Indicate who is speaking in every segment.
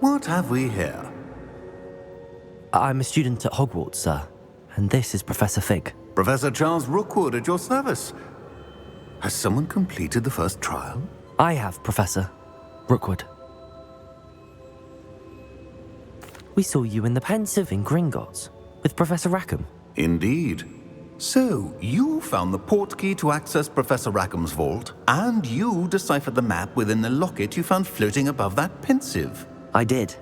Speaker 1: what have we here?
Speaker 2: I'm a student at Hogwarts, sir, and this is Professor Fig.
Speaker 1: Professor Charles Rookwood at your service. Has someone completed the first trial?
Speaker 2: I have, Professor Rookwood. We saw you in the Pensive in Gringotts with Professor Rackham.
Speaker 1: Indeed. So, you found the portkey to access Professor Rackham's vault, and you deciphered the map within the locket you found floating above that Pensive.
Speaker 2: I did.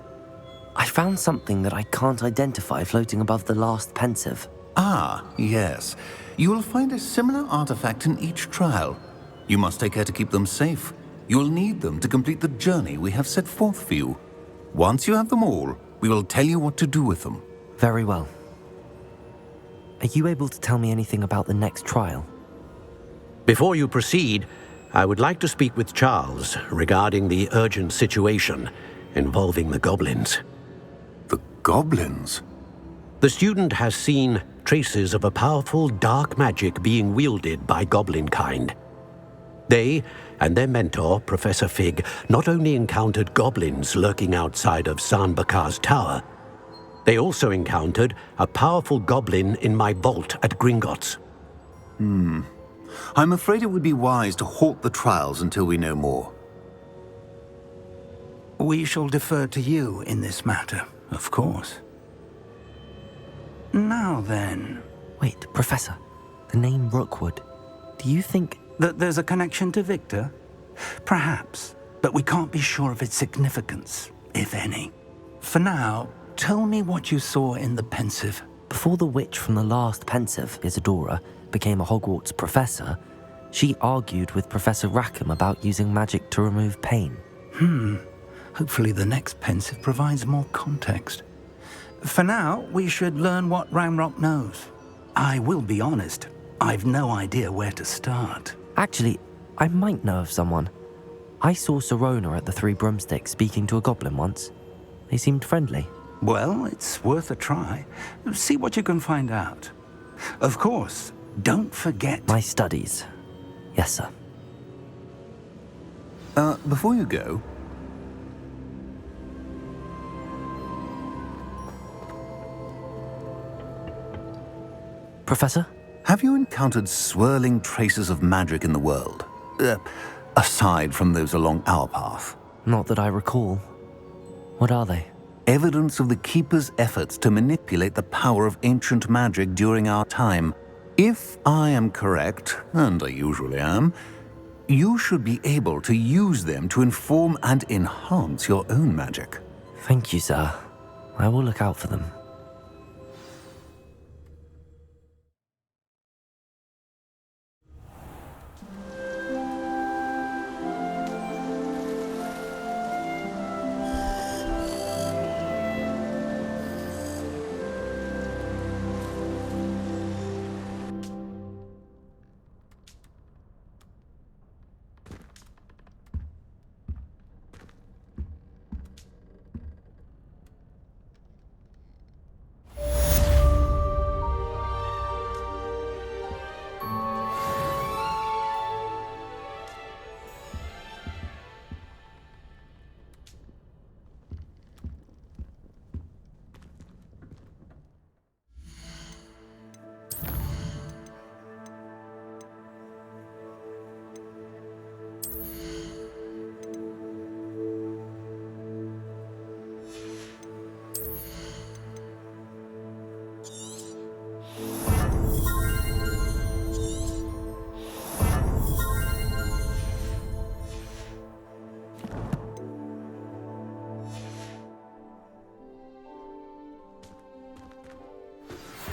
Speaker 2: I found something that I can't identify floating above the last Pensive.
Speaker 1: Ah, yes. You will find a similar artifact in each trial. You must take care to keep them safe. You'll need them to complete the journey we have set forth for you. Once you have them all, we will tell you what to do with them.
Speaker 2: Very well. Are you able to tell me anything about the next trial?
Speaker 3: Before you proceed, I would like to speak with Charles regarding the urgent situation involving the goblins.
Speaker 1: The goblins?
Speaker 3: The student has seen traces of a powerful dark magic being wielded by goblin kind. They and their mentor, Professor Fig, not only encountered goblins lurking outside of Sanbakar's tower, they also encountered a powerful goblin in my vault at Gringotts.
Speaker 1: I'm afraid it would be wise to halt the trials until we know more.
Speaker 4: We shall defer to you in this matter, of course. Now then...
Speaker 2: Wait, Professor, the name Rookwood, do you think...
Speaker 4: that there's a connection to Victor? Perhaps, but we can't be sure of its significance, if any. For now, tell me what you saw in the Pensive.
Speaker 2: Before the witch from the last Pensive, Isadora, became a Hogwarts professor, she argued with Professor Rackham about using magic to remove pain.
Speaker 4: Hopefully the next Pensive provides more context. For now, we should learn what Ranrock knows. I will be honest, I've no idea where to start.
Speaker 2: Actually, I might know of someone. I saw Sirona at the Three Broomsticks speaking to a goblin once. They seemed friendly.
Speaker 4: Well, it's worth a try. See what you can find out. Of course, don't forget...
Speaker 2: My studies. Yes, sir.
Speaker 1: Before you go...
Speaker 2: Professor?
Speaker 1: Have you encountered swirling traces of magic in the world? Aside from those along our path?
Speaker 2: Not that I recall. What are they?
Speaker 1: Evidence of the Keeper's efforts to manipulate the power of ancient magic during our time. If I am correct, and I usually am, you should be able to use them to inform and enhance your own magic.
Speaker 2: Thank you, sir. I will look out for them.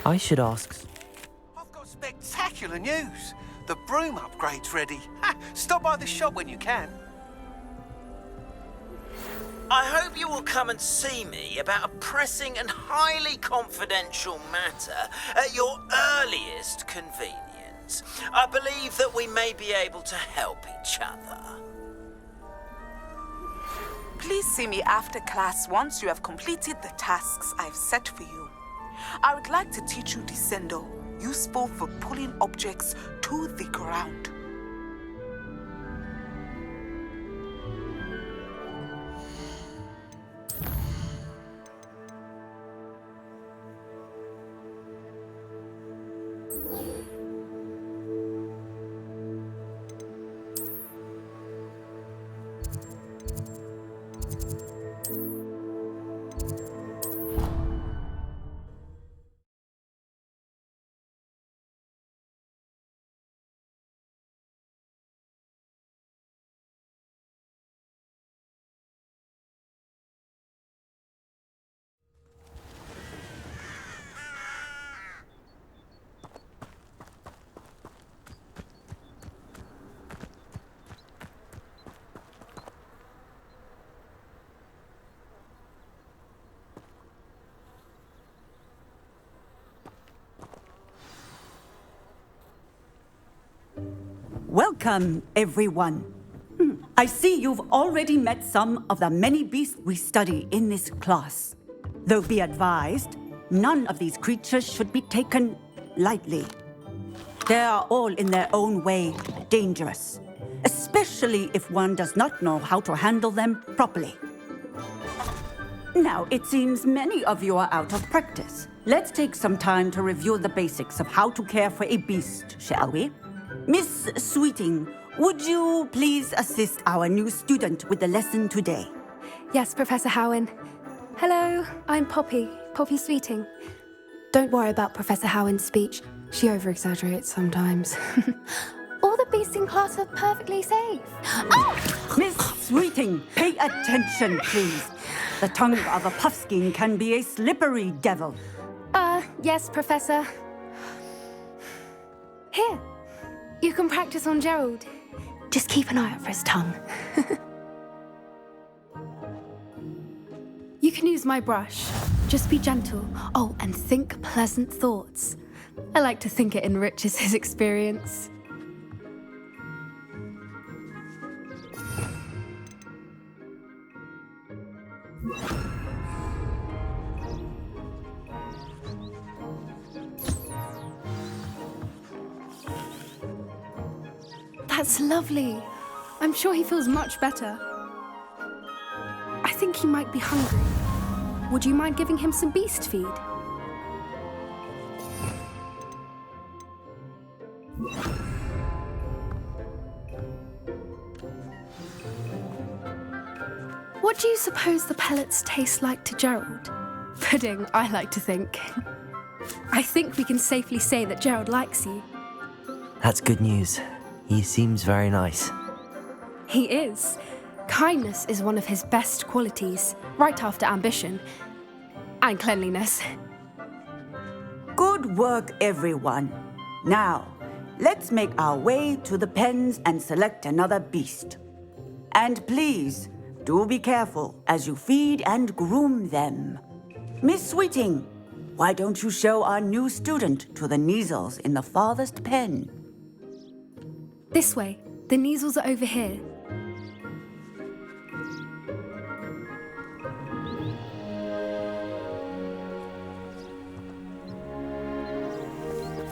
Speaker 2: I should ask...
Speaker 5: I've got spectacular news. The broom upgrade's ready. Ha! Stop by the shop when you can.
Speaker 6: I hope you will come and see me about a pressing and highly confidential matter at your earliest convenience. I believe that we may be able to help each other.
Speaker 7: Please see me after class once you have completed the tasks I've set for you. I would like to teach you Descendo, useful for pulling objects to the ground.
Speaker 8: Welcome, everyone. I see you've already met some of the many beasts we study in this class. Though be advised, none of these creatures should be taken lightly. They are all in their own way dangerous, especially if one does not know how to handle them properly. Now, it seems many of you are out of practice. Let's take some time to review the basics of how to care for a beast, shall we? Miss Sweeting, would you please assist our new student with the lesson today?
Speaker 9: Yes, Professor Howen. Hello, I'm Poppy Sweeting. Don't worry about Professor Howen's speech. She over-exaggerates sometimes. All the beasts in class are perfectly safe. Oh!
Speaker 8: Miss Sweeting, pay attention, please. The tongue of a puffskein can be a slippery devil.
Speaker 9: Yes, Professor. Here, you can practice on Gerald. Just keep an eye out for his tongue. You can use my brush. Just be gentle. Oh, and think pleasant thoughts. I like to think it enriches his experience. That's lovely. I'm sure he feels much better. I think he might be hungry. Would you mind giving him some beast feed? What do you suppose the pellets taste like to Gerald? Pudding, I like to think. I think we can safely say that Gerald likes you.
Speaker 2: That's good news. He seems very nice.
Speaker 9: He is. Kindness is one of his best qualities, right after ambition. And cleanliness.
Speaker 8: Good work, everyone. Now, let's make our way to the pens and select another beast. And please, do be careful as you feed and groom them. Miss Sweeting, why don't you show our new student to the Neasels in the farthest pen?
Speaker 9: This way. The Neasels are over here.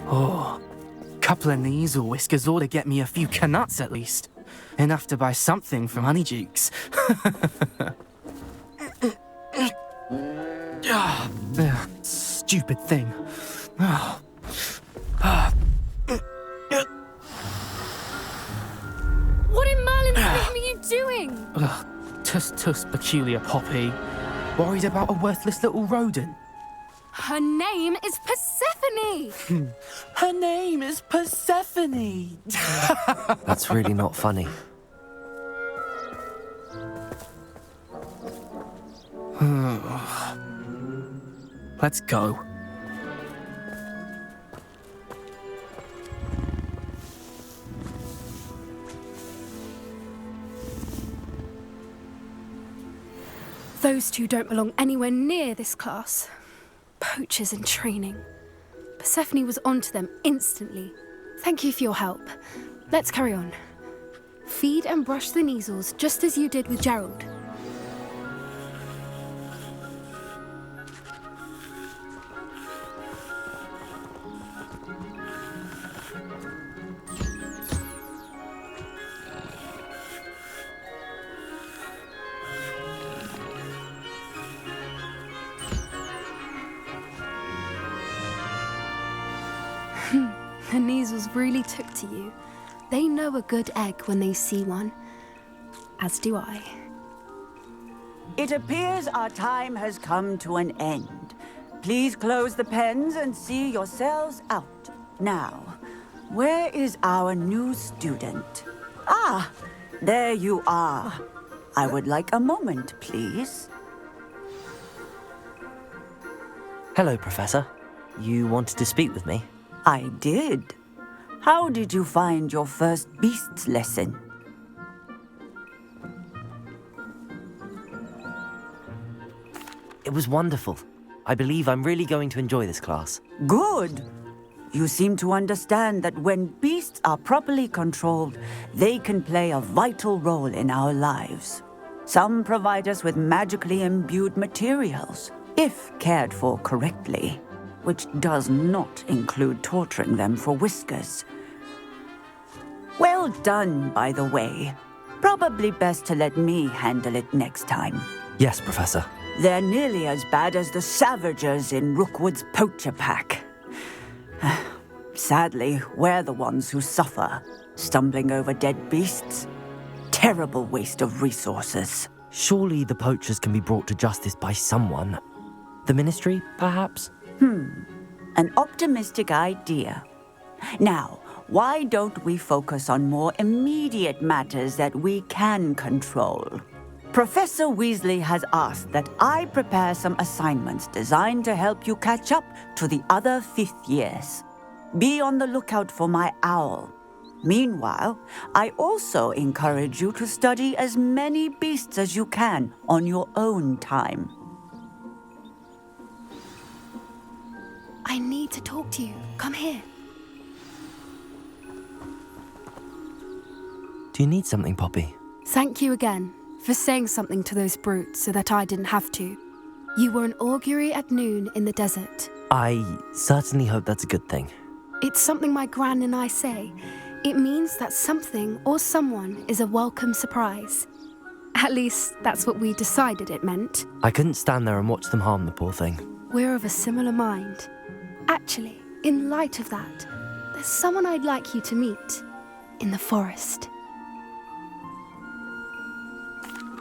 Speaker 10: Oh, couple of Neasel whiskers ought to get me a few canuts at least. Enough to buy something from Honeydukes. Stupid thing.
Speaker 9: What in Merlin's name are you doing?
Speaker 10: Tuss, peculiar Poppy. Worried about a worthless little rodent.
Speaker 9: Her name is Persephone!
Speaker 10: Her name is Persephone!
Speaker 2: That's really not funny.
Speaker 10: Let's go.
Speaker 9: Those two don't belong anywhere near this class. Poachers in training. Persephone was onto them instantly. Thank you for your help. Let's carry on. Feed and brush the Neasels just as you did with Gerald. The Neasels really took to you. They know a good egg when they see one. As do I.
Speaker 8: It appears our time has come to an end. Please close the pens and see yourselves out. Now, where is our new student? Ah, there you are. I would like a moment, please.
Speaker 2: Hello, Professor. You wanted to speak with me?
Speaker 8: I did. How did you find your first beasts lesson?
Speaker 2: It was wonderful. I believe I'm really going to enjoy this class.
Speaker 8: Good. You seem to understand that when beasts are properly controlled, they can play a vital role in our lives. Some provide us with magically imbued materials, if cared for correctly, which does not include torturing them for whiskers. Well done, by the way. Probably best to let me handle it next time.
Speaker 2: Yes, Professor.
Speaker 8: They're nearly as bad as the Savagers in Rookwood's poacher pack. Sadly, we're the ones who suffer, stumbling over dead beasts. Terrible waste of resources.
Speaker 2: Surely the poachers can be brought to justice by someone. The Ministry, perhaps?
Speaker 8: An optimistic idea. Now, why don't we focus on more immediate matters that we can control? Professor Weasley has asked that I prepare some assignments designed to help you catch up to the other 5th years. Be on the lookout for my owl. Meanwhile, I also encourage you to study as many beasts as you can on your own time.
Speaker 9: I need to talk to you. Come here.
Speaker 2: Do you need something, Poppy?
Speaker 9: Thank you again for saying something to those brutes so that I didn't have to. You were an augury at noon in the desert.
Speaker 2: I certainly hope that's a good thing.
Speaker 9: It's something my gran and I say. It means that something or someone is a welcome surprise. At least, that's what we decided it meant.
Speaker 2: I couldn't stand there and watch them harm the poor thing.
Speaker 9: We're of a similar mind. Actually, in light of that, there's someone I'd like you to meet in the forest.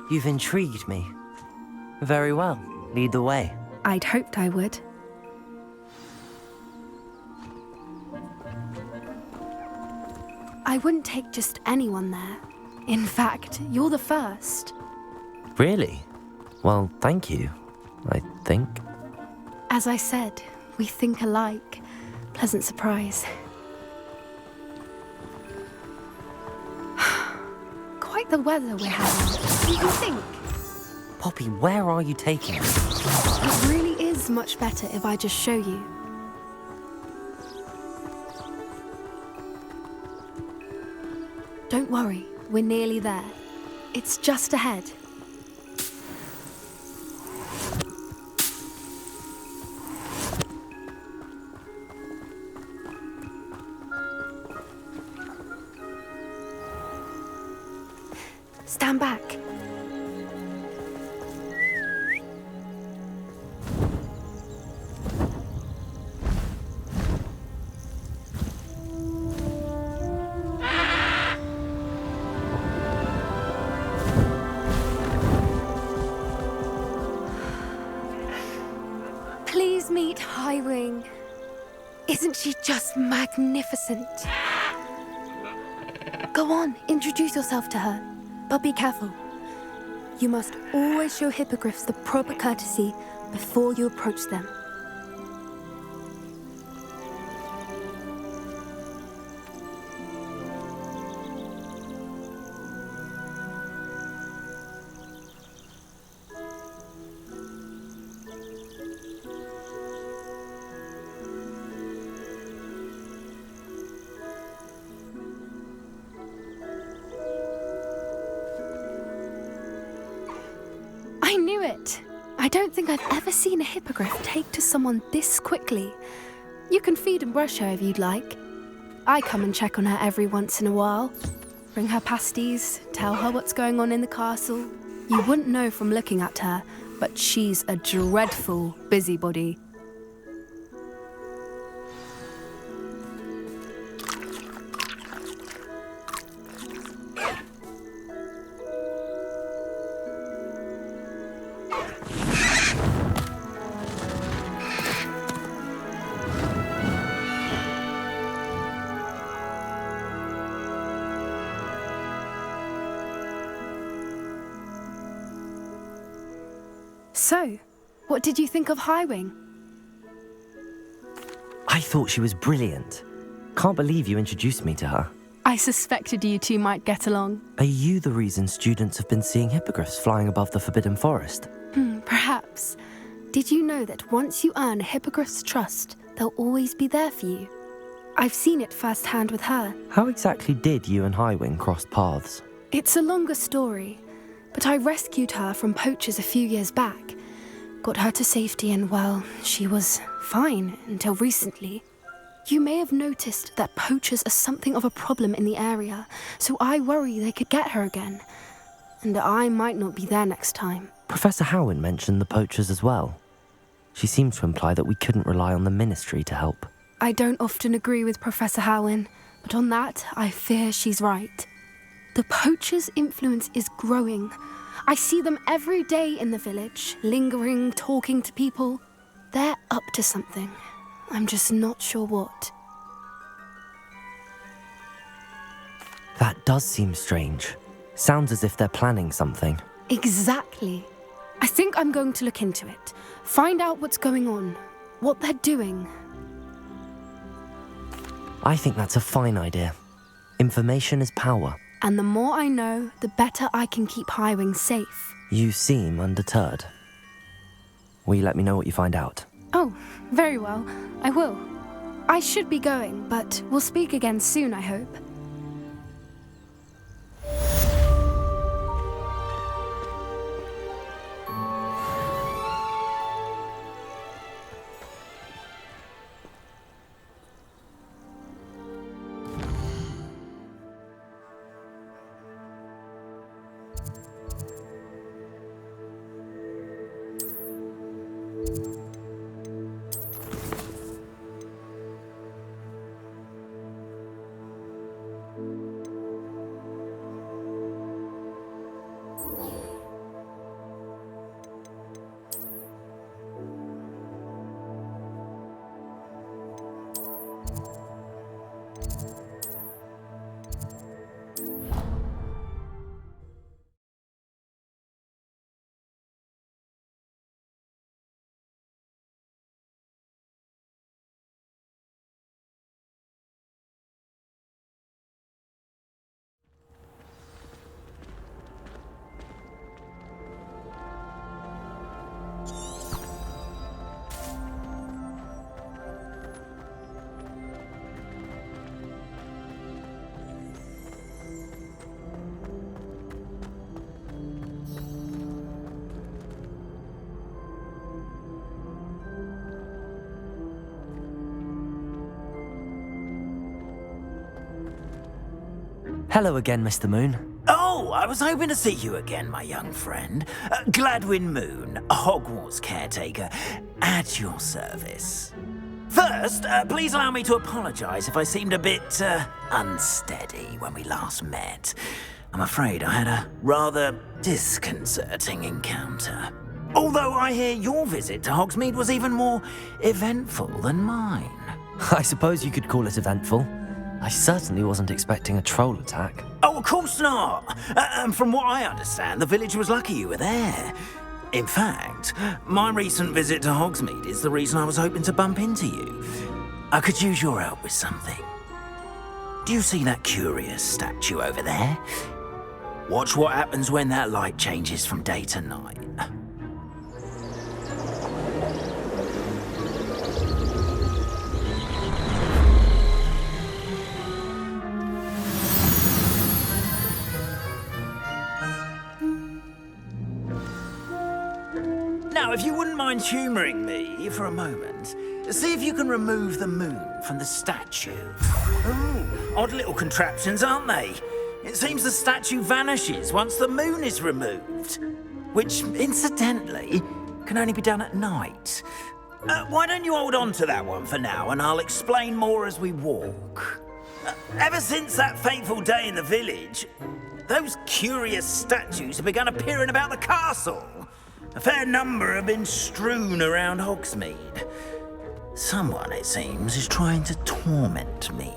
Speaker 2: You've intrigued me. Very well. Lead the way.
Speaker 9: I'd hoped I would. I wouldn't take just anyone there. In fact, you're the first.
Speaker 2: Really? Well, thank you, I think.
Speaker 9: As I said, we think alike. Pleasant surprise. Quite the weather we're having. You can think.
Speaker 2: Poppy, where are you taking me?
Speaker 9: It really is much better if I just show you. Don't worry, we're nearly there. It's just ahead. Stand back. Please meet Highwing. Isn't she just magnificent? Go on, introduce yourself to her. But be careful. You must always show hippogriffs the proper courtesy before you approach them. I knew it! I don't think I've ever seen a hippogriff take to someone this quickly. You can feed and brush her if you'd like. I come and check on her every once in a while. Bring her pasties, tell her what's going on in the castle. You wouldn't know from looking at her, but she's a dreadful busybody. So, what did you think of Highwing?
Speaker 2: I thought she was brilliant. Can't believe you introduced me to her.
Speaker 9: I suspected you two might get along.
Speaker 2: Are you the reason students have been seeing hippogriffs flying above the Forbidden Forest?
Speaker 9: Perhaps. Did you know that once you earn a hippogriff's trust, they'll always be there for you? I've seen it firsthand with her.
Speaker 2: How exactly did you and Highwing cross paths?
Speaker 9: It's a longer story, but I rescued her from poachers a few years back. Got her to safety and, well, she was fine until recently. You may have noticed that poachers are something of a problem in the area, so I worry they could get her again. And I might not be there next time.
Speaker 2: Professor Howin mentioned the poachers as well. She seemed to imply that we couldn't rely on the ministry to help.
Speaker 9: I don't often agree with Professor Howin, but on that, I fear she's right. The poachers' influence is growing. I see them every day in the village, lingering, talking to people. They're up to something. I'm just not sure what.
Speaker 2: That does seem strange. Sounds as if they're planning something.
Speaker 9: Exactly. I think I'm going to look into it. Find out what's going on, what they're doing.
Speaker 2: I think that's a fine idea. Information is power.
Speaker 9: And the more I know, the better I can keep Highwing safe.
Speaker 2: You seem undeterred. Will you let me know what you find out?
Speaker 9: Oh, very well. I will. I should be going, but we'll speak again soon, I hope.
Speaker 2: Hello again, Mr. Moon.
Speaker 6: Oh, I was hoping to see you again, my young friend. Gladwin Moon, Hogwarts caretaker, at your service. First, please allow me to apologise if I seemed a bit unsteady when we last met. I'm afraid I had a rather disconcerting encounter. Although I hear your visit to Hogsmeade was even more eventful than mine.
Speaker 2: I suppose you could call it eventful. I certainly wasn't expecting a troll attack.
Speaker 6: Oh, of course not. And from what I understand, the village was lucky you were there. In fact, my recent visit to Hogsmeade is the reason I was hoping to bump into you. I could use your help with something. Do you see that curious statue over there? Watch what happens when that light changes from day to night. Now, if you wouldn't mind humouring me for a moment, see if you can remove the moon from the statue. Oh, odd little contraptions, aren't they? It seems the statue vanishes once the moon is removed, which, incidentally, can only be done at night. Why don't you hold on to that one for now, and I'll explain more as we walk. Ever since that fateful day in the village, those curious statues have begun appearing about the castle. A fair number have been strewn around Hogsmeade. Someone, it seems, is trying to torment me.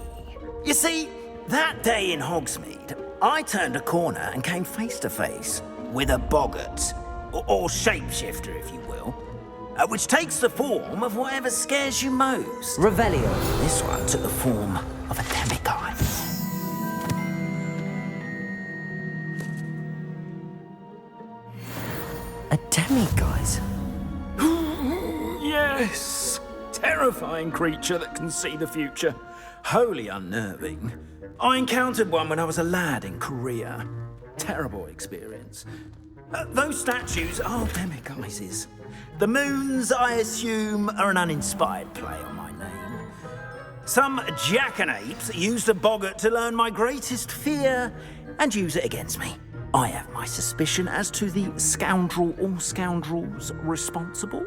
Speaker 6: You see, that day in Hogsmeade, I turned a corner and came face to face with a boggart, or shapeshifter, if you will, which takes the form of whatever scares you most.
Speaker 2: Revelio.
Speaker 6: This one took the form of a demiguise.
Speaker 2: A demiguise?
Speaker 11: Yes! Terrifying creature that can see the future.
Speaker 6: wholly unnerving. I encountered one when I was a lad in Korea. Terrible experience. Those statues are demiguises. The moons, I assume, are an uninspired play on my name. Some jackanapes used a boggart to learn my greatest fear and use it against me. I have my suspicion as to the scoundrel or scoundrels responsible.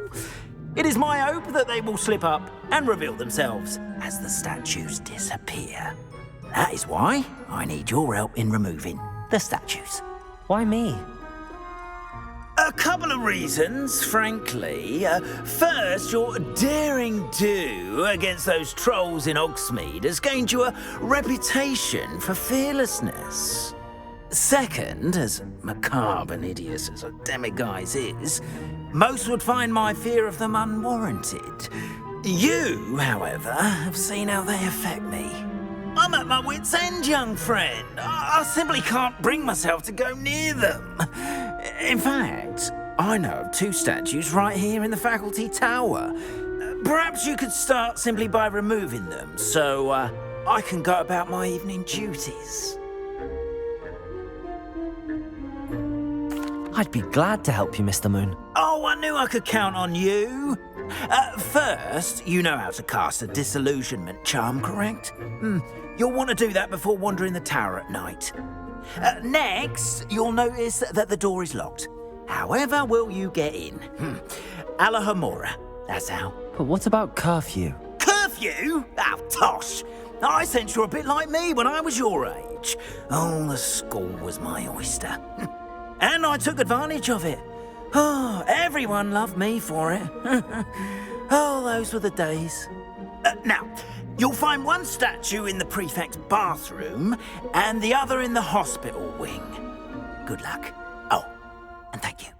Speaker 6: It is my hope that they will slip up and reveal themselves as the statues disappear. That is why I need your help in removing the statues.
Speaker 2: Why me?
Speaker 6: A couple of reasons, frankly. First, your daring do against those trolls in Hogsmeade has gained you a reputation for fearlessness. Second, as macabre and hideous as a demiguise is, most would find my fear of them unwarranted. You, however, have seen how they affect me. I'm at my wit's end, young friend. I simply can't bring myself to go near them. In fact, I know of 2 statues right here in the faculty tower. Perhaps you could start simply by removing them, so I can go about my evening duties.
Speaker 2: I'd be glad to help you, Mr. Moon.
Speaker 6: Oh, I knew I could count on you. First, you know how to cast a disillusionment charm, correct? You'll want to do that before wandering the tower at night. Next, you'll notice that the door is locked. However will you get in? Alahomora, that's how.
Speaker 2: But what about curfew?
Speaker 6: Curfew? Oh, tosh. I sense you're a bit like me when I was your age. Oh, the school was my oyster. And I took advantage of it. Oh, everyone loved me for it. Oh, those were the days. Now, you'll find one statue in the prefect's bathroom and the other in the hospital wing. Good luck. Oh, and thank you.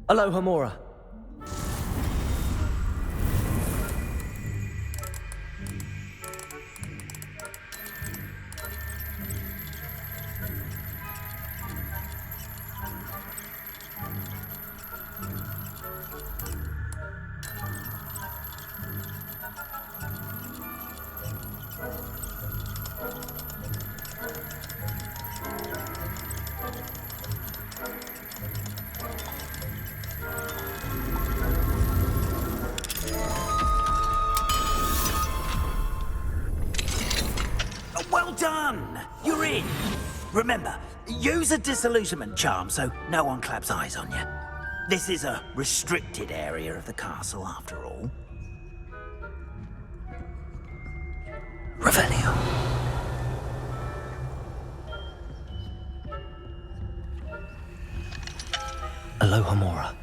Speaker 2: Alohomora.
Speaker 6: Well done! You're in. Remember, use a disillusionment charm so no one claps eyes on you. This is a restricted area of the castle, after all.
Speaker 2: Revelio. Alohomora.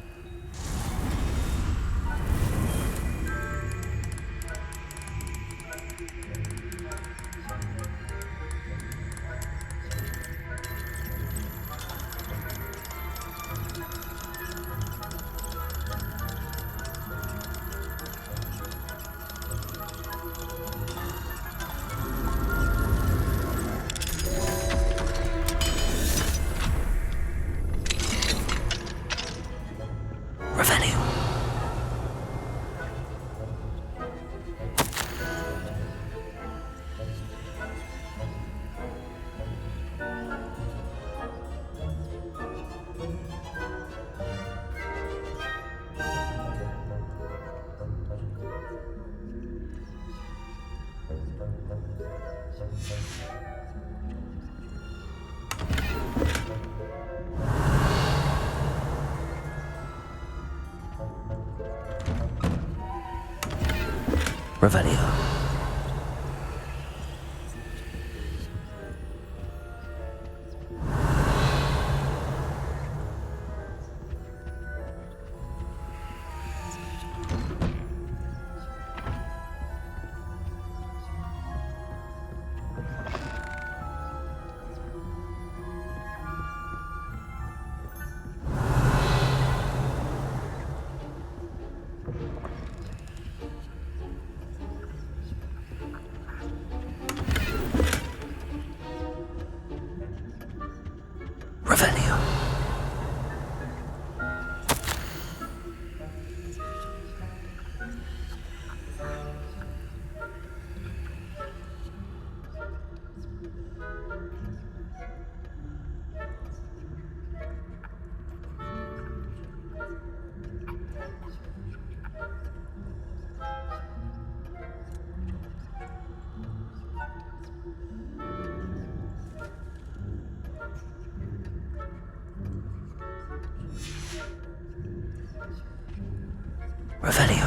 Speaker 2: Revelio. Revelio. Revelio.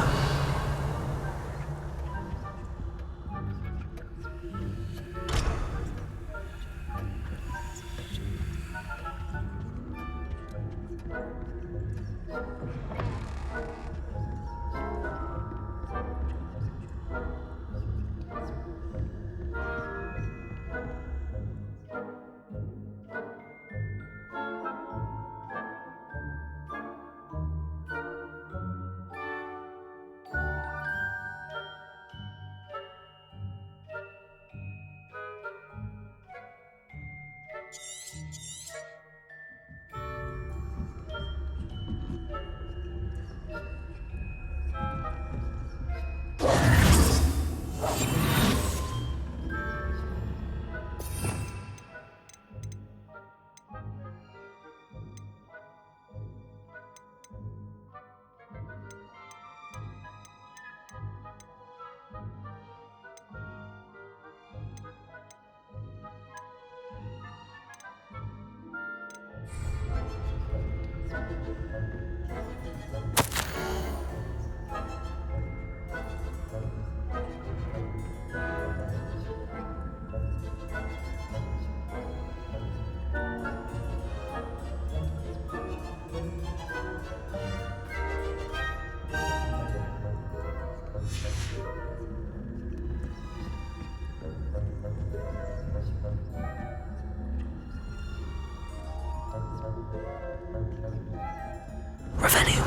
Speaker 2: Revelio.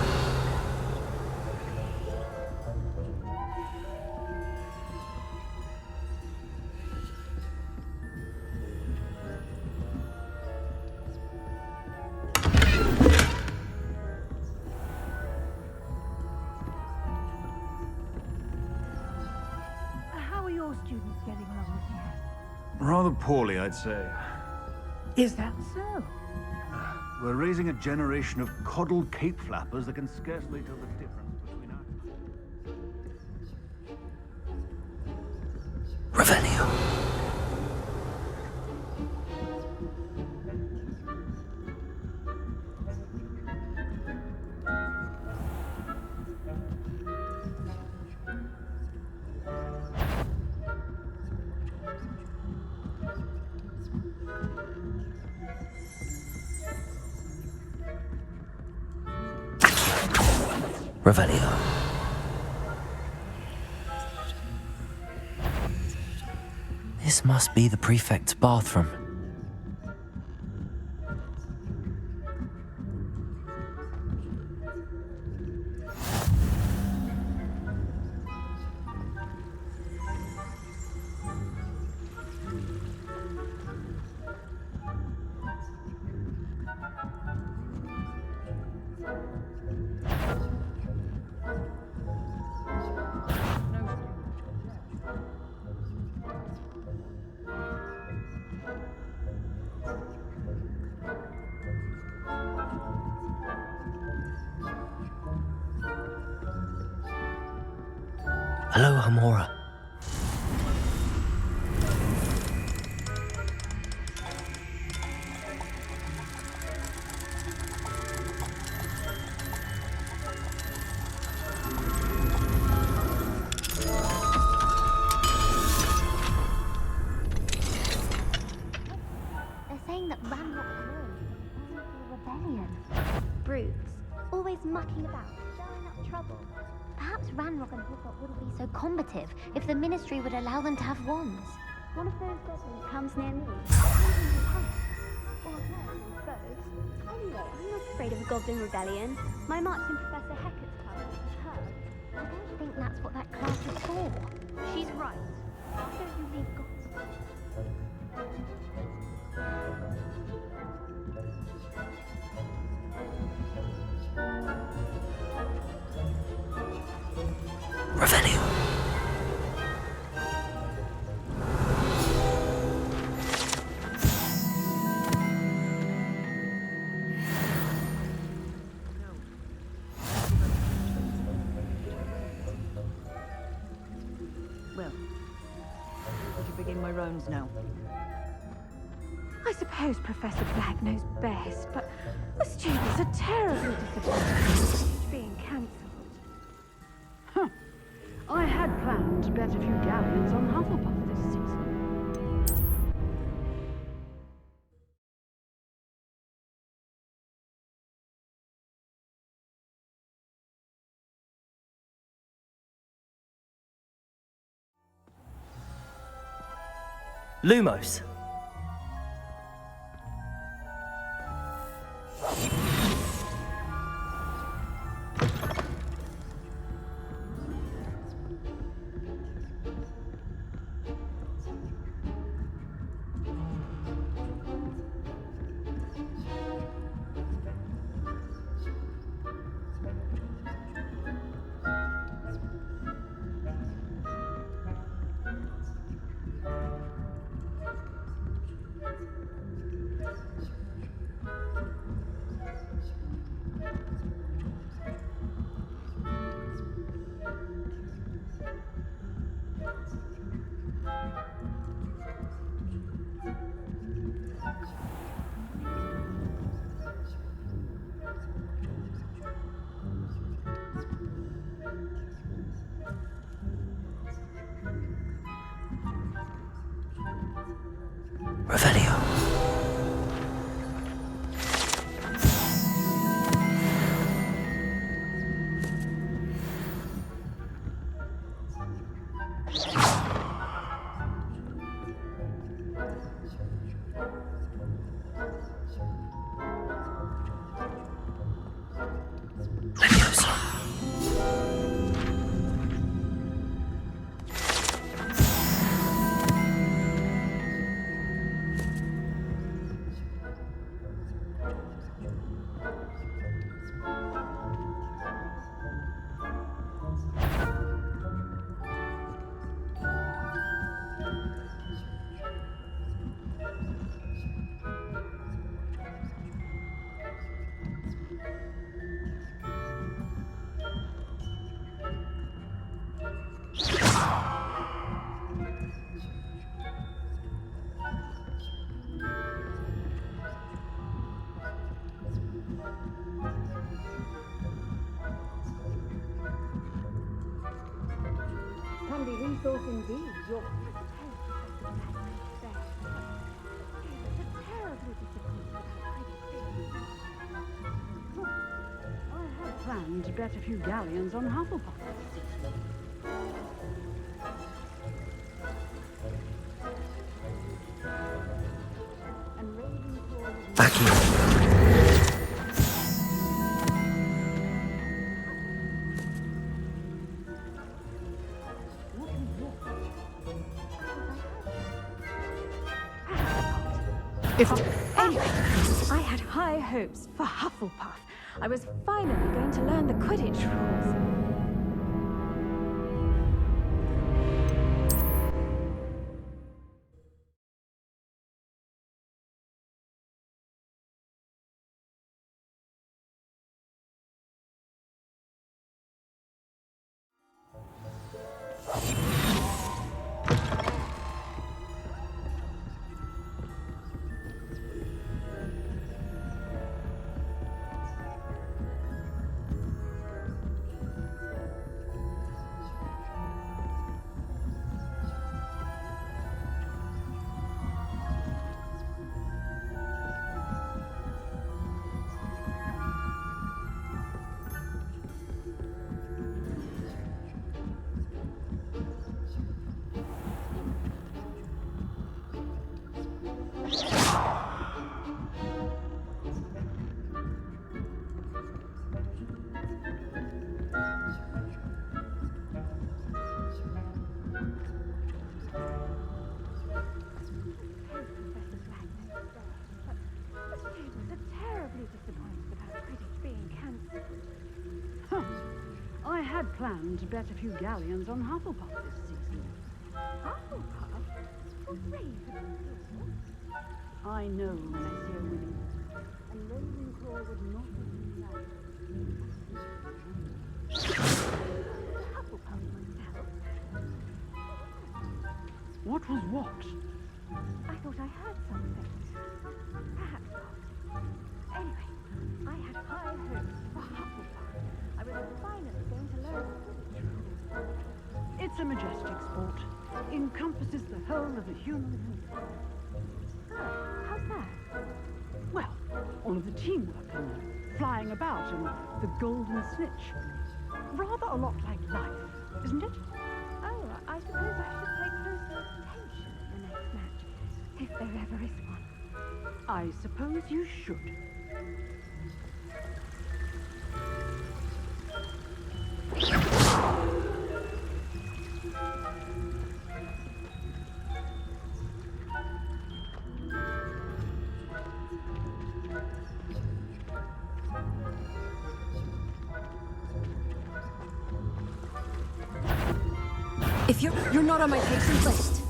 Speaker 11: How are your students getting along with you?
Speaker 12: Rather poorly, I'd say.
Speaker 11: Is that so?
Speaker 12: We're raising a generation of coddled cape flappers that can scarcely tell the difference between us.
Speaker 2: Revelio. Revelio. This must be the prefect's bathroom. Hello, Hamora.
Speaker 13: recruits, always mucking about, stirring up trouble. Perhaps Ranrock and Hogwarts wouldn't be so combative if the Ministry would allow them to have wands. One of those goblins comes near me. Or both. Anyway, I'm not afraid of a goblin rebellion. My march in Professor Hecat's class has heard. I don't think that's what that class is for. She's right. Why don't you leave gods?
Speaker 2: Revelio.
Speaker 11: Well, to begin my rounds now.
Speaker 14: I suppose Professor Black knows best, but the students are terribly disappointed being cancelled.
Speaker 11: Huh. I had planned to bet a few galleons on Hufflepuff this season.
Speaker 10: Lumos.
Speaker 2: Revelio.
Speaker 11: Can be resource indeed. Your
Speaker 14: Terribly disappointed.
Speaker 11: I had planned to bet a few galleons on Hufflepuff this season. And Ravenclaw...
Speaker 2: Vacuum.
Speaker 14: Anyway, I had high hopes for Hufflepuff. I was finally going to learn the Quidditch rules.
Speaker 11: had planned to bet a few galleons on Hufflepuff this season.
Speaker 14: Hufflepuff? Ravenclaw?
Speaker 11: I know, Monsieur Winnie. And Ravenclaw would not have been that.
Speaker 14: Hufflepuff myself?
Speaker 11: What was what?
Speaker 14: I thought I heard something. Perhaps not. Anyway, I had high hopes for Hufflepuff. I was finally going to learn Quidditch rules.
Speaker 11: It's a majestic sport. Encompasses the whole of the human race.
Speaker 14: Oh, how's that?
Speaker 11: Well, all of the teamwork and flying about and the golden snitch. Rather a lot like life, isn't it?
Speaker 14: Oh, I suppose I should pay closer attention at the next match, if there ever is one.
Speaker 11: I suppose you should.
Speaker 15: If you're not on my patient list.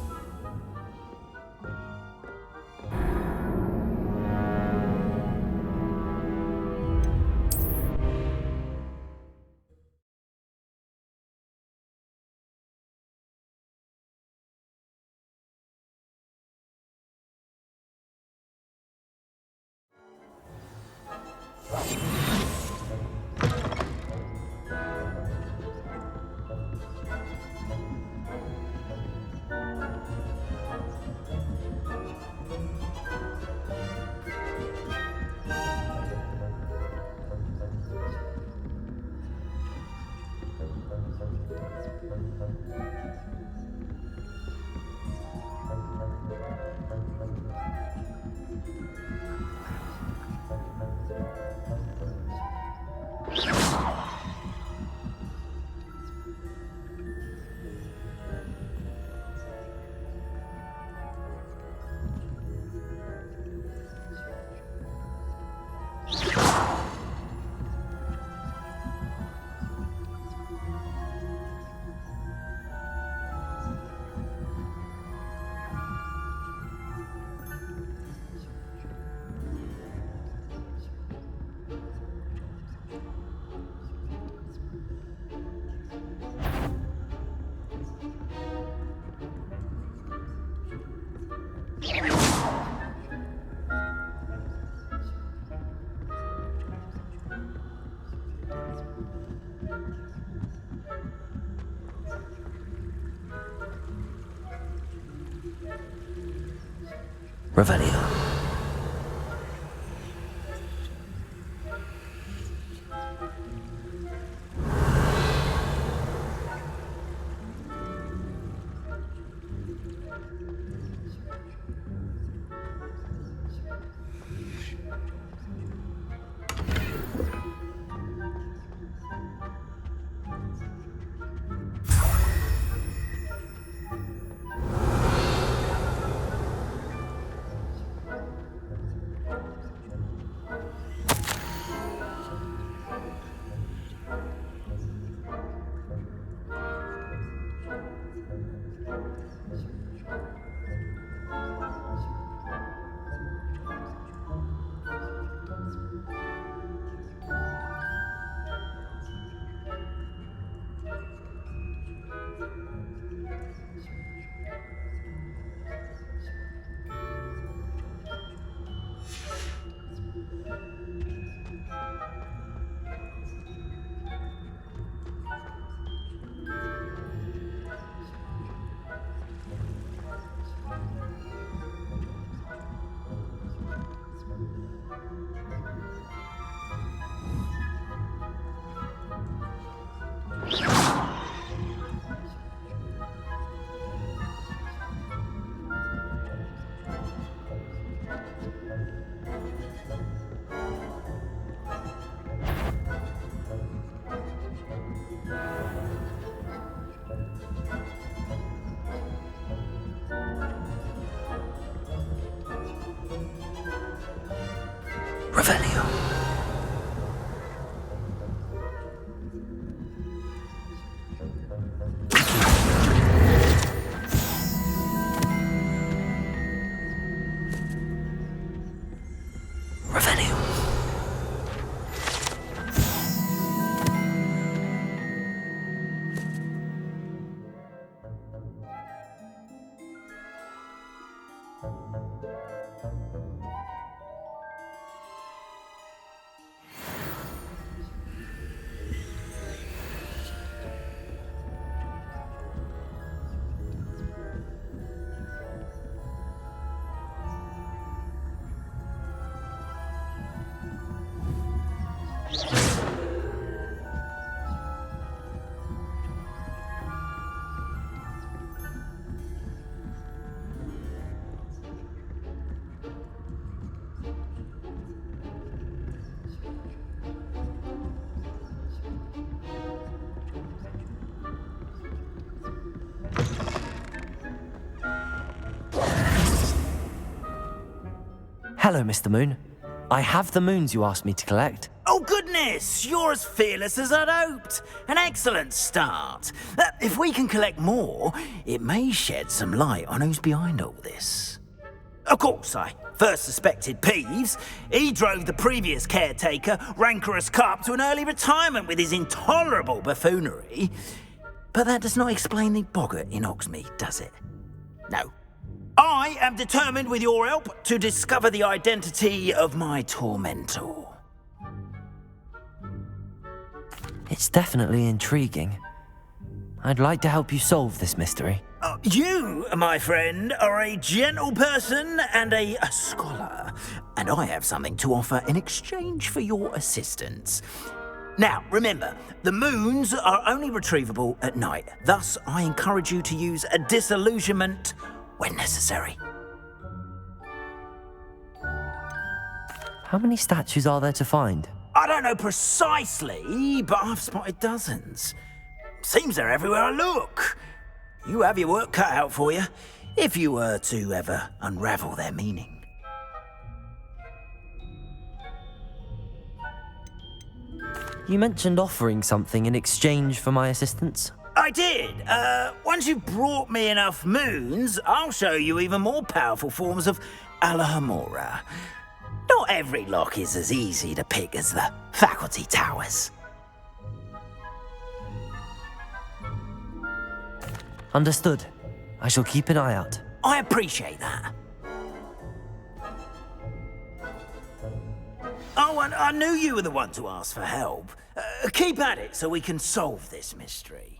Speaker 2: Revelio. Hello, Mr. Moon. I have the moons you asked me to collect.
Speaker 6: Oh, goodness! You're as fearless as I'd hoped. An excellent start. If we can collect more, it may shed some light on who's behind all this. Of course, I first suspected Peeves. He drove the previous caretaker, Rancorous Carp, to an early retirement with his intolerable buffoonery. But that does not explain the boggart in Hogsmeade, does it? No. I am determined, with your help, to discover the identity of my tormentor.
Speaker 2: It's definitely intriguing. I'd like to help you solve this mystery.
Speaker 6: You, my friend, are a gentle person and a scholar, and I have something to offer in exchange for your assistance. Now, remember, the moons are only retrievable at night. Thus, I encourage you to use a disillusionment when necessary.
Speaker 2: How many statues are there to find?
Speaker 6: I don't know precisely, but I've spotted dozens. Seems they're everywhere I look. You have your work cut out for you, if you were to ever unravel their meaning.
Speaker 2: You mentioned offering something in exchange for my assistance.
Speaker 6: I did. Once you've brought me enough moons, I'll show you even more powerful forms of Alohomora. Not every lock is as easy to pick as the faculty towers.
Speaker 2: Understood. I shall keep an eye out.
Speaker 6: I appreciate that. Oh, and I knew you were the one to ask for help. Keep at it so we can solve this mystery.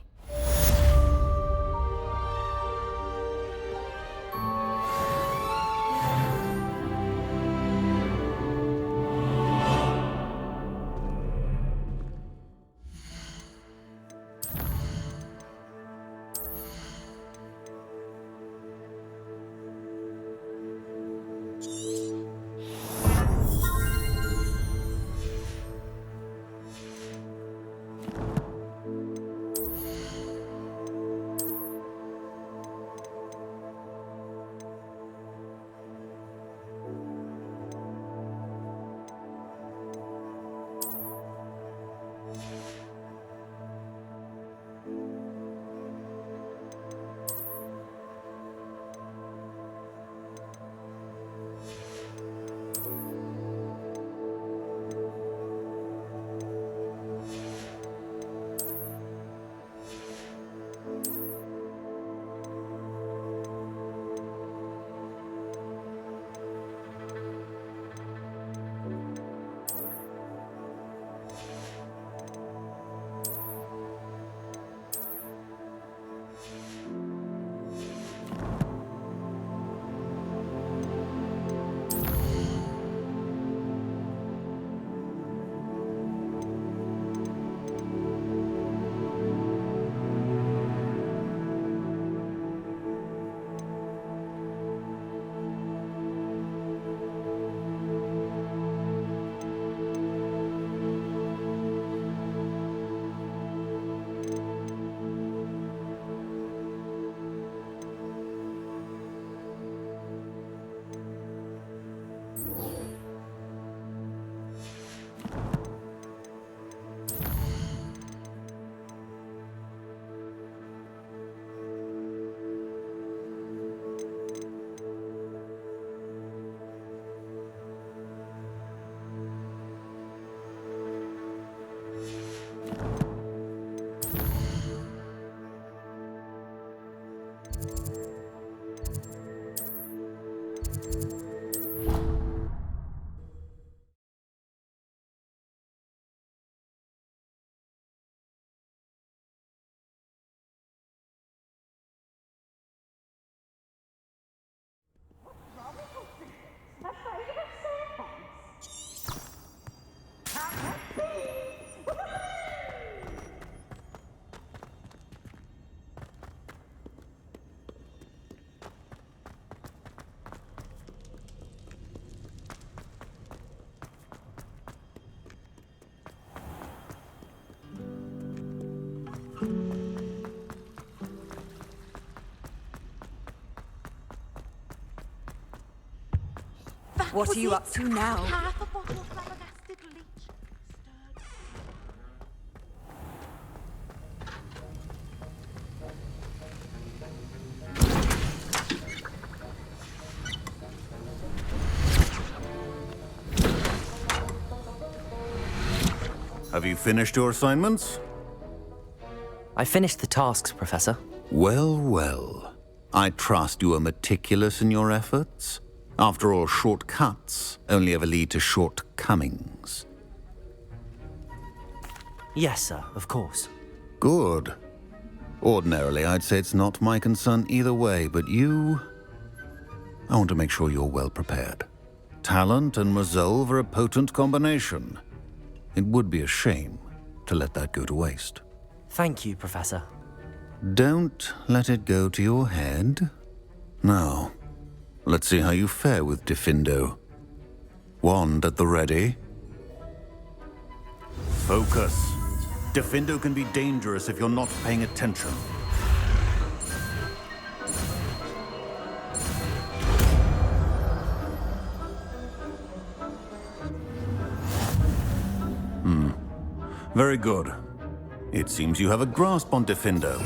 Speaker 15: What are you up to now?
Speaker 14: Half a bottle of flabbergasted leech.
Speaker 1: Have you finished your assignments?
Speaker 2: I finished the tasks, Professor.
Speaker 1: Well, well. I trust you are meticulous in your efforts. After all, shortcuts only ever lead to shortcomings.
Speaker 2: Yes, sir, of course.
Speaker 1: Good. Ordinarily, I'd say it's not my concern either way, but you... I want to make sure you're well prepared. Talent and resolve are a potent combination. It would be a shame to let that go to waste.
Speaker 2: Thank you, Professor.
Speaker 1: Don't let it go to your head. Now, let's see how you fare with Diffindo. Wand at the ready. Focus. Diffindo can be dangerous if you're not paying attention. Very good. It seems you have a grasp on Diffindo.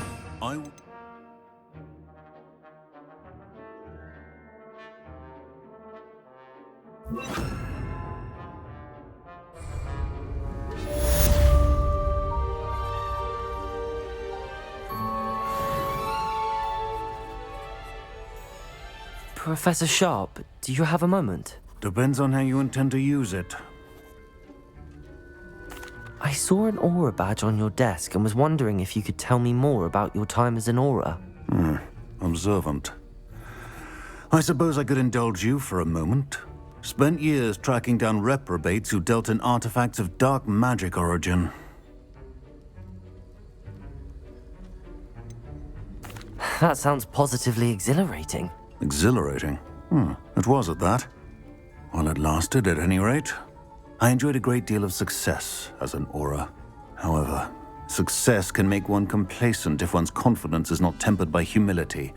Speaker 2: Professor Sharp, do you have a moment?
Speaker 1: Depends on how you intend to use it.
Speaker 2: I saw an aura badge on your desk and was wondering if you could tell me more about your time as an aura.
Speaker 1: Observant. I suppose I could indulge you for a moment. Spent years tracking down reprobates who dealt in artifacts of dark magic origin.
Speaker 2: That sounds positively exhilarating.
Speaker 1: Exhilarating? It was at that. While it lasted, at any rate. I enjoyed a great deal of success as an aura. However, success can make one complacent if one's confidence is not tempered by humility.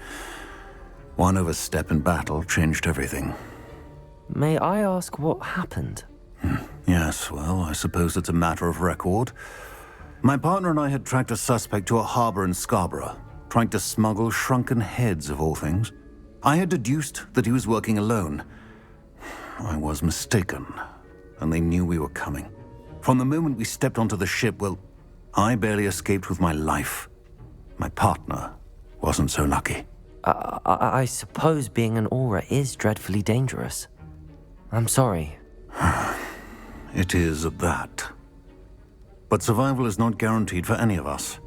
Speaker 1: One overstep in battle changed everything.
Speaker 2: May I ask what happened?
Speaker 1: Yes, well, I suppose it's a matter of record. My partner and I had tracked a suspect to a harbor in Scarborough, trying to smuggle shrunken heads of all things. I had deduced that he was working alone. I was mistaken, and they knew we were coming. From the moment we stepped onto the ship, well, I barely escaped with my life. My partner wasn't so lucky.
Speaker 2: I suppose being an aura is dreadfully dangerous. I'm sorry.
Speaker 1: It is at that. But survival is not guaranteed for any of us.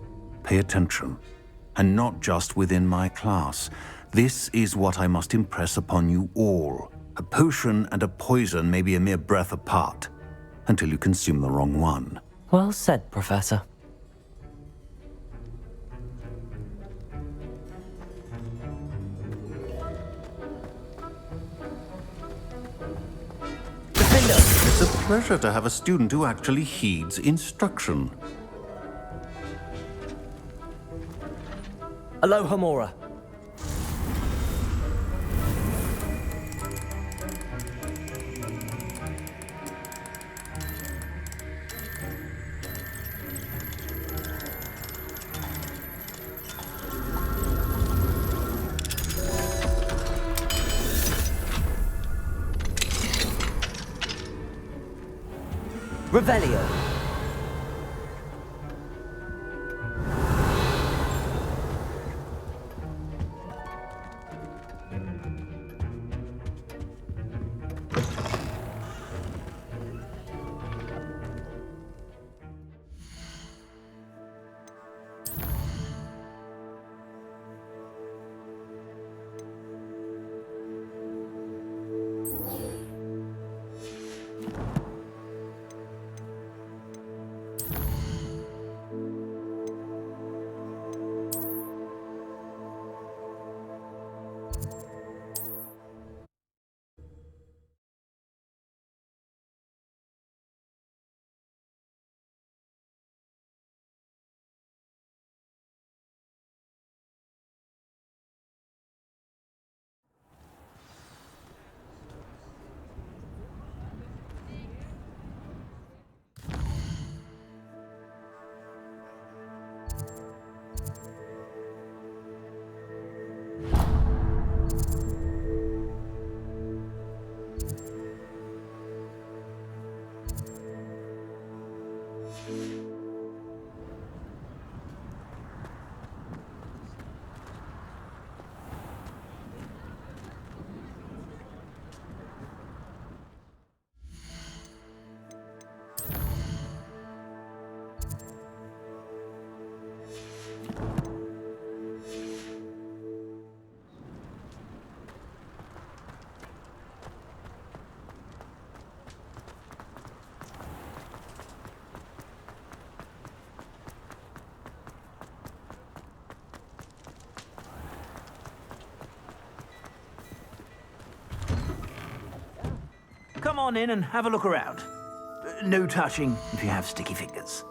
Speaker 1: Pay attention. And not just within my class. This is what I must impress upon you all. A potion and a poison may be a mere breath apart, until you consume the wrong one.
Speaker 2: Well said, Professor.
Speaker 1: It's a pleasure to have a student who actually heeds instruction.
Speaker 2: Aloha, Mora. Revelio.
Speaker 16: Come on in and have a look around. No touching if you have sticky fingers.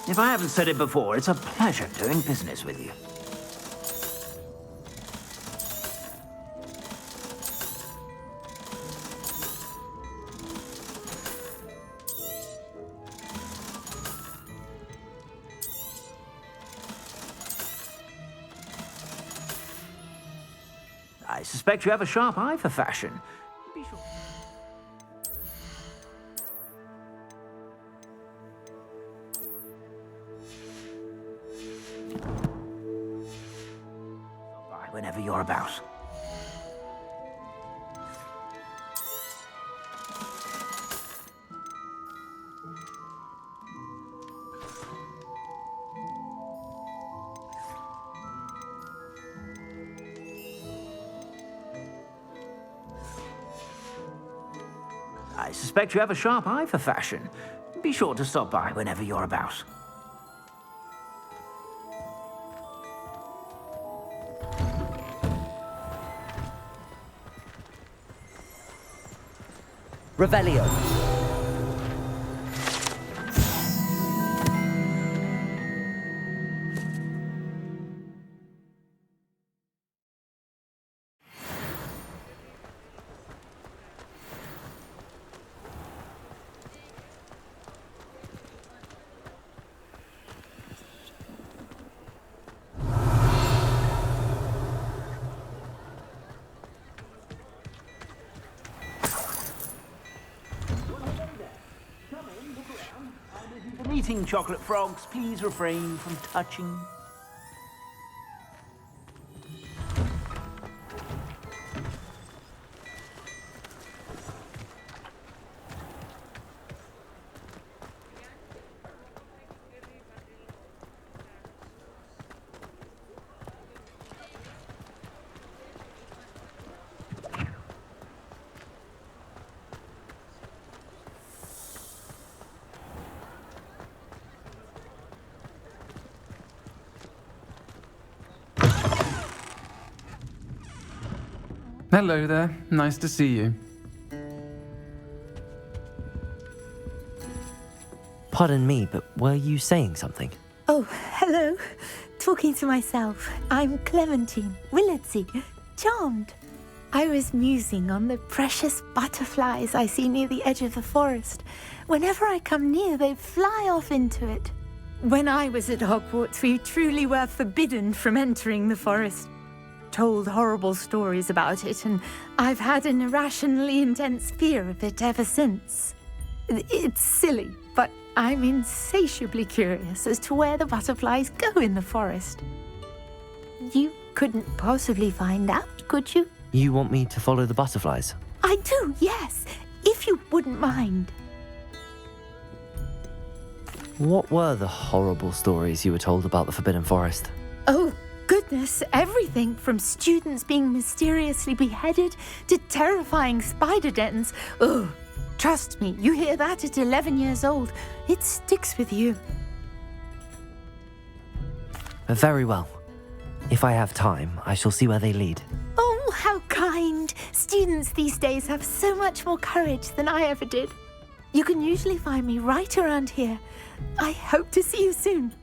Speaker 16: If I haven't said it before, it's a pleasure doing business with you. I suspect you have a sharp eye for fashion. Be sure. Stop by whenever you're about. I suspect you have a sharp eye for fashion. Be sure to stop by whenever you're about.
Speaker 2: Revelio.
Speaker 16: Eating chocolate frogs, please refrain from touching.
Speaker 17: Hello there. Nice to see you.
Speaker 2: Pardon me, but were you saying something?
Speaker 18: Oh, hello. Talking to myself. I'm Clementine Willardsey. Charmed. I was musing on the precious butterflies I see near the edge of the forest. Whenever I come near, they fly off into it. When I was at Hogwarts, we truly were forbidden from entering the forest. Told horrible stories about it, and I've had an irrationally intense fear of it ever since. It's silly, but I'm insatiably curious as to where the butterflies go in the forest. You couldn't possibly find out, could you?
Speaker 2: You want me to follow the butterflies?
Speaker 18: I do, yes, if you wouldn't mind.
Speaker 2: What were the horrible stories you were told about the Forbidden Forest?
Speaker 18: Oh, goodness, everything from students being mysteriously beheaded to terrifying spider dens. Oh, trust me, you hear that at 11 years old, it sticks with you.
Speaker 2: Very well. If I have time, I shall see where they lead.
Speaker 18: Oh, how kind. Students these days have so much more courage than I ever did. You can usually find me right around here. I hope to see you soon.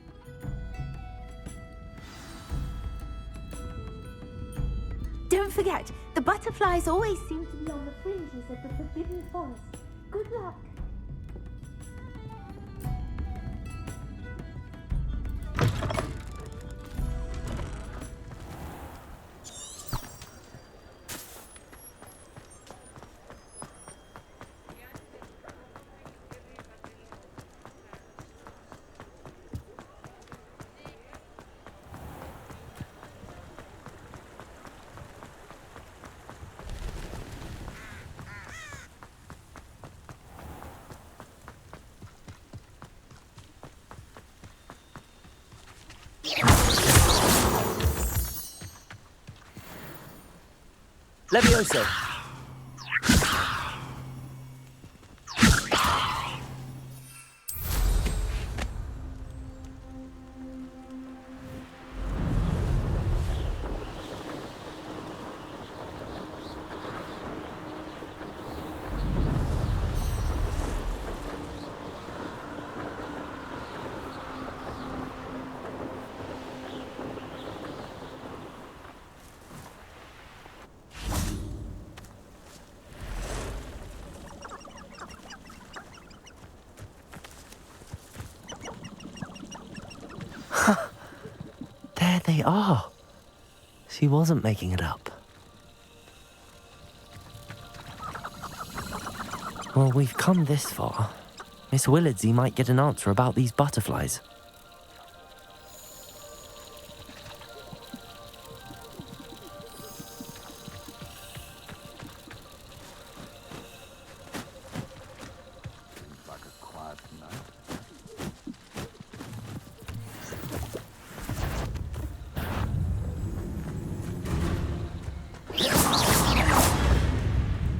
Speaker 18: Don't forget, the butterflies always seem to be on the fringes of the Forbidden Forest. Good luck.
Speaker 2: Levioso! There they are. She wasn't making it up. Well, we've come this far. Miss Willardsey might get an answer about these butterflies.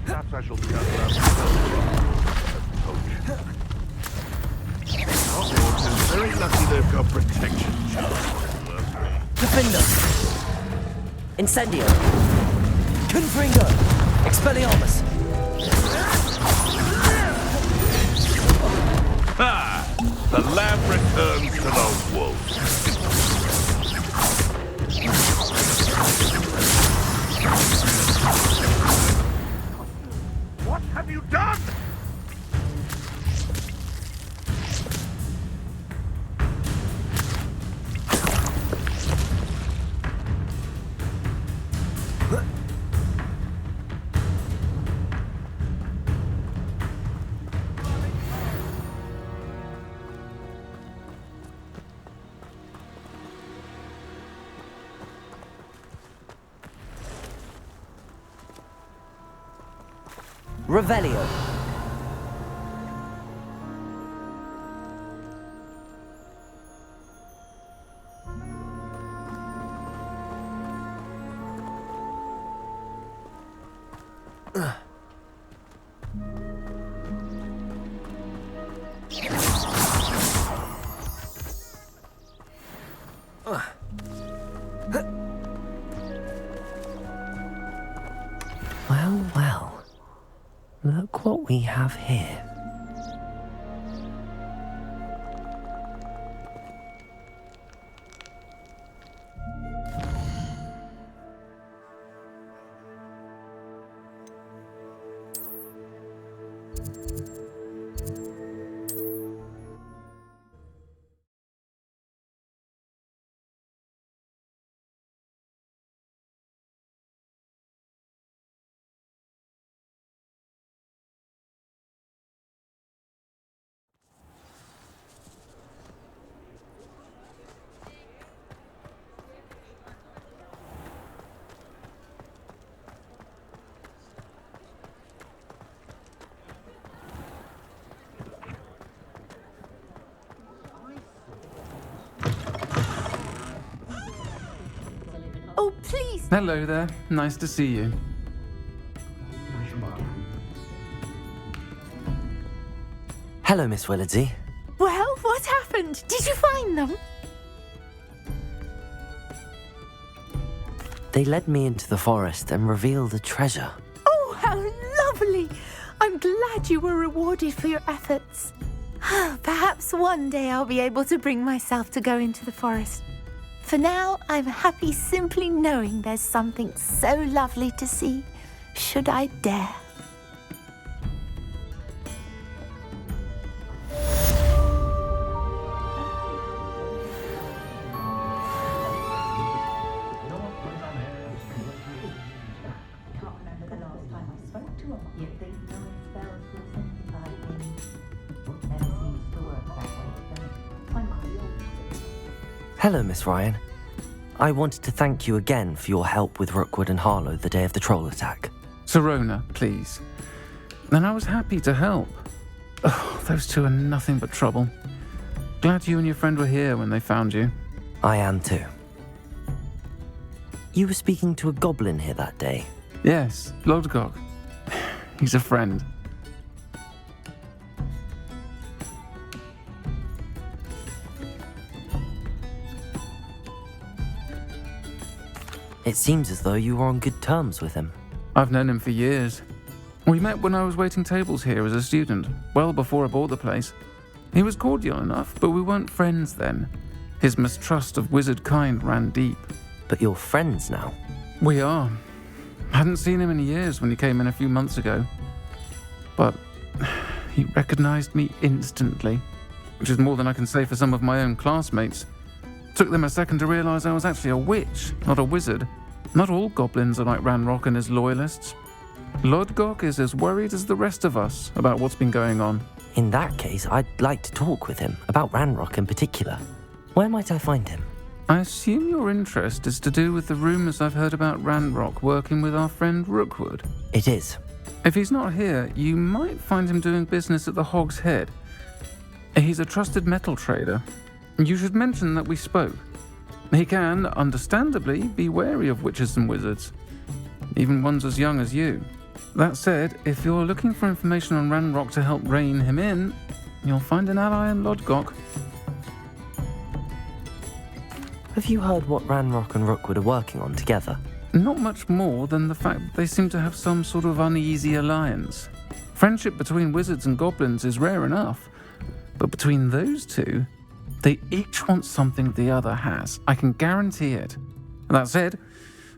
Speaker 12: Perhaps I shall be around Hogwarts is very lucky they've got protection charms.
Speaker 2: Defender! Incendio! Confringo! Expelliarmus!
Speaker 12: Ha! The lamb returns to the wolf. What have you done?
Speaker 2: Revelio. Well, well. Look what we have here.
Speaker 18: Oh, please!
Speaker 17: Hello there. Nice to see you.
Speaker 2: Hello, Miss Willardsey.
Speaker 18: Well, what happened? Did you find them?
Speaker 2: They led me into the forest and revealed a treasure.
Speaker 18: Oh, how lovely! I'm glad you were rewarded for your efforts. Perhaps one day I'll be able to bring myself to go into the forest. For now, I'm happy simply knowing there's something so lovely to see, should I dare.
Speaker 2: Hello, Miss Ryan. I wanted to thank you again for your help with Rookwood and Harlow the day of the troll attack.
Speaker 17: Serona, please. And I was happy to help. Oh, those two are nothing but trouble. Glad you and your friend were here when they found you.
Speaker 2: I am too. You were speaking to a goblin here that day.
Speaker 17: Yes, Lodgok. He's a friend.
Speaker 2: It seems as though you were on good terms with him.
Speaker 17: I've known him for years. We met when I was waiting tables here as a student, well before I bought the place. He was cordial enough, but we weren't friends then. His mistrust of wizard kind ran deep.
Speaker 2: But you're friends now?
Speaker 17: We are. Hadn't seen him in years when he came in a few months ago. But he recognized me instantly, which is more than I can say for some of my own classmates. Took them a second to realize I was actually a witch, not a wizard. Not all goblins are like Ranrock and his loyalists. Lodgok is as worried as the rest of us about what's been going on.
Speaker 2: In that case, I'd like to talk with him, about Ranrock in particular. Where might I find him?
Speaker 17: I assume your interest is to do with the rumours I've heard about Ranrock working with our friend Rookwood.
Speaker 2: It is.
Speaker 17: If he's not here, you might find him doing business at the Hog's Head. He's a trusted metal trader. You should mention that we spoke. He can, understandably, be wary of witches and wizards, even ones as young as you. That said, if you're looking for information on Ranrock to help rein him in, you'll find an ally in Lodgok.
Speaker 2: Have you heard what Ranrock and Rookwood are working on together?
Speaker 17: Not much more than the fact that they seem to have some sort of uneasy alliance. Friendship between wizards and goblins is rare enough, but between those two, they each want something the other has. I can guarantee it. That said,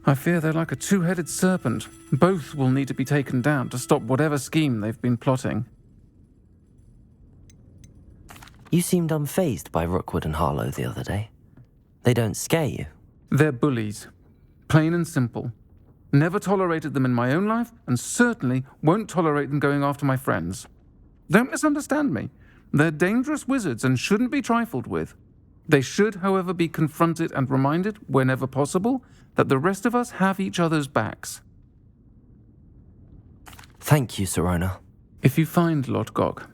Speaker 17: I fear they're like a two-headed serpent. Both will need to be taken down to stop whatever scheme they've been plotting.
Speaker 2: You seemed unfazed by Rookwood and Harlow the other day. They don't scare you.
Speaker 17: They're bullies. Plain and simple. Never tolerated them in my own life, and certainly won't tolerate them going after my friends. Don't misunderstand me. They're dangerous wizards and shouldn't be trifled with. They should, however, be confronted and reminded, whenever possible, that the rest of us have each other's backs.
Speaker 2: Thank you, Sirona.
Speaker 17: If you find Lodgok,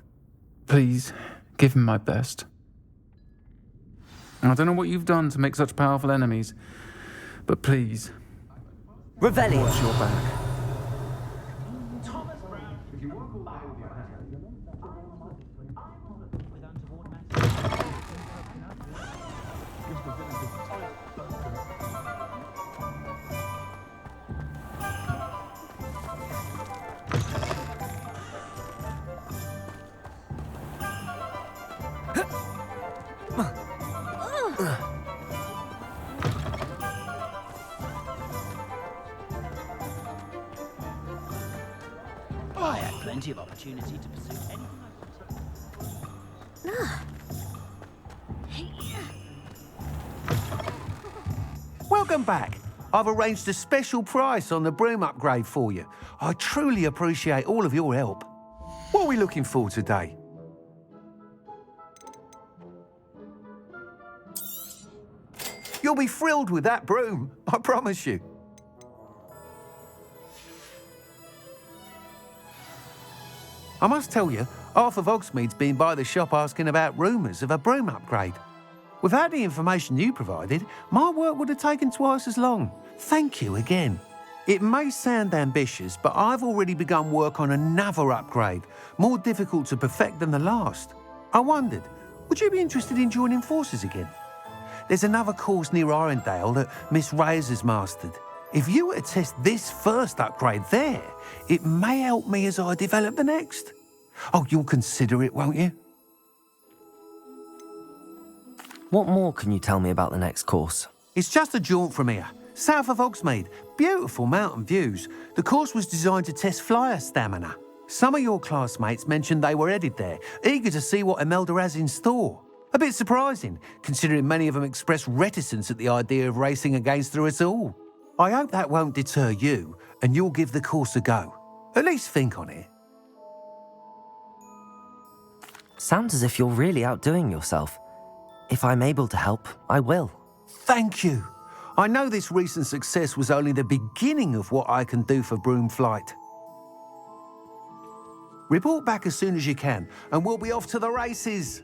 Speaker 17: please give him my best. I don't know what you've done to make such powerful enemies, but please,
Speaker 2: Revelio.
Speaker 17: watch your back.
Speaker 16: I had plenty of opportunity to pursue anything I wanted.
Speaker 5: Welcome back. I've arranged a special price on the broom upgrade for you. I truly appreciate all of your help. What are we looking for today? You'll be thrilled with that broom, I promise you. I must tell you, half of Hogsmeade's been by the shop asking about rumours of a broom upgrade. Without the information you provided, my work would have taken twice as long. Thank you again. It may sound ambitious, but I've already begun work on another upgrade, more difficult to perfect than the last. I wondered, would you be interested in joining forces again? There's another course near Arendale that Miss Reyes has mastered. If you were to test this first upgrade there, it may help me as I develop the next. Oh, you'll consider it, won't you?
Speaker 2: What more can you tell me about the next course?
Speaker 5: It's just a jaunt from here, south of Hogsmeade. Beautiful mountain views. The course was designed to test flyer stamina. Some of your classmates mentioned they were headed there, eager to see what Imelda has in store. A bit surprising, considering many of them expressed reticence at the idea of racing against her at all. I hope that won't deter you, and you'll give the course a go. At least think on it.
Speaker 2: Sounds as if you're really outdoing yourself. If I'm able to help, I will.
Speaker 5: Thank you. I know this recent success was only the beginning of what I can do for Broomflight. Report back as soon as you can, and we'll be off to the races.